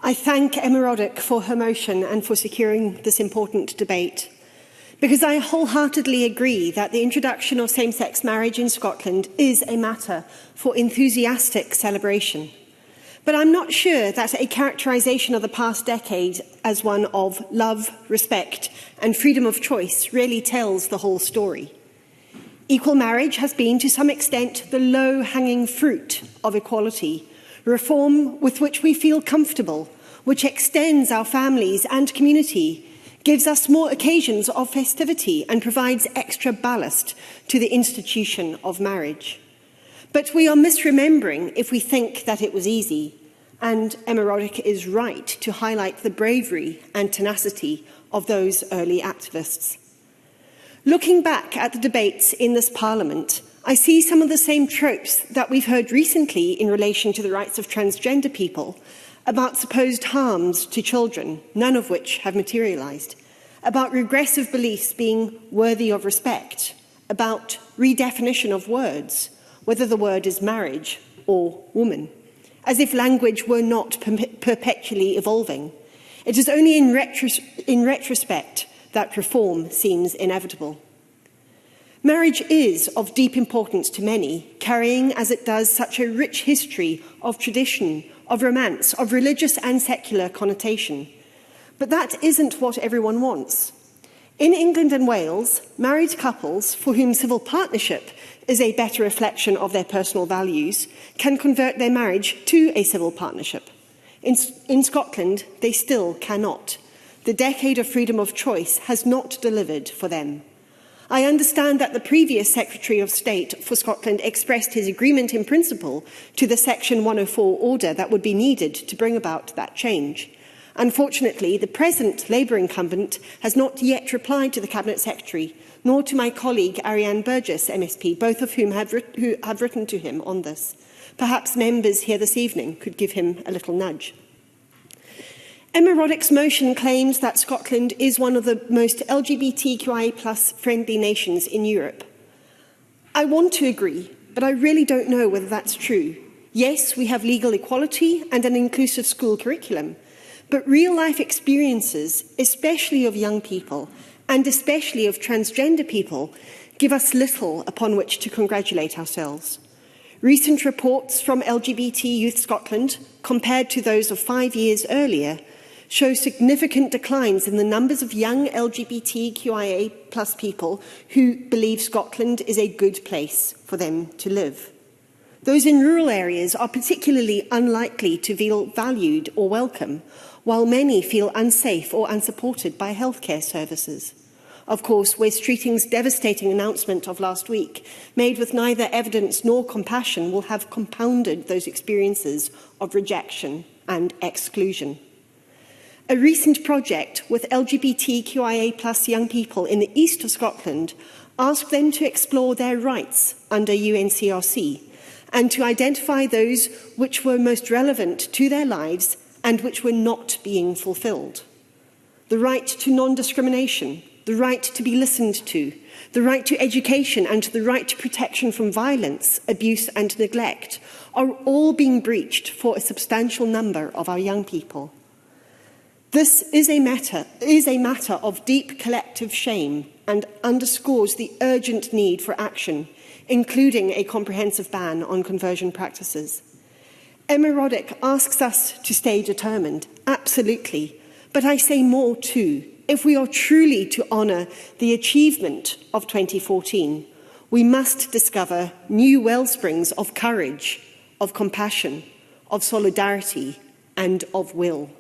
I thank Emma Roddick for her motion and for securing this important debate, because I wholeheartedly agree that the introduction of same-sex marriage in Scotland is a matter for enthusiastic celebration. But I'm not sure that a characterisation of the past decade as one of love, respect and freedom of choice really tells the whole story. Equal marriage has been, to some extent, the low-hanging fruit of equality, reform with which we feel comfortable, which extends our families and community, gives us more occasions of festivity and provides extra ballast to the institution of marriage. But we are misremembering if we think that it was easy, and Emma Roddick is right to highlight the bravery and tenacity of those early activists. Looking back at the debates in this Parliament, I see some of the same tropes that we've heard recently in relation to the rights of transgender people, about supposed harms to children, none of which have materialised, about regressive beliefs being worthy of respect, about redefinition of words, whether the word is marriage or woman, as if language were not perpetually evolving. It is only in retrospect that reform seems inevitable. Marriage is of deep importance to many, carrying as it does such a rich history of tradition, of romance, of religious and secular connotation. But that isn't what everyone wants. In England and Wales, married couples for whom civil partnership is a better reflection of their personal values can convert their marriage to a civil partnership. In Scotland, they still cannot. The decade of freedom of choice has not delivered for them. I understand that the previous Secretary of State for Scotland expressed his agreement in principle to the Section 104 order that would be needed to bring about that change. Unfortunately, the present Labour incumbent has not yet replied to the Cabinet Secretary, nor to my colleague Ariane Burgess, MSP, both of whom have written to him on this. Perhaps members here this evening could give him a little nudge. Emma Roddick's motion claims that Scotland is one of the most LGBTQIA+ friendly nations in Europe. I want to agree, but I really don't know whether that's true. Yes, we have legal equality and an inclusive school curriculum, but real-life experiences, especially of young people, and especially of transgender people, give us little upon which to congratulate ourselves. Recent reports from LGBT Youth Scotland, compared to those of 5 years earlier, show significant declines in the numbers of young LGBTQIA+ people who believe Scotland is a good place for them to live. Those in rural areas are particularly unlikely to feel valued or welcome, while many feel unsafe or unsupported by healthcare services. Of course, Wes Streeting's devastating announcement of last week, made with neither evidence nor compassion, will have compounded those experiences of rejection and exclusion. A recent project with LGBTQIA+ young people in the east of Scotland asked them to explore their rights under UNCRC and to identify those which were most relevant to their lives and which were not being fulfilled. The right to non-discrimination, the right to be listened to, the right to education and the right to protection from violence, abuse and neglect are all being breached for a substantial number of our young people. This is a matter of deep collective shame and underscores the urgent need for action, including a comprehensive ban on conversion practices. Emma Roddick asks us to stay determined, absolutely, but I say more too. If we are truly to honour the achievement of 2014, we must discover new wellsprings of courage, of compassion, of solidarity and of will.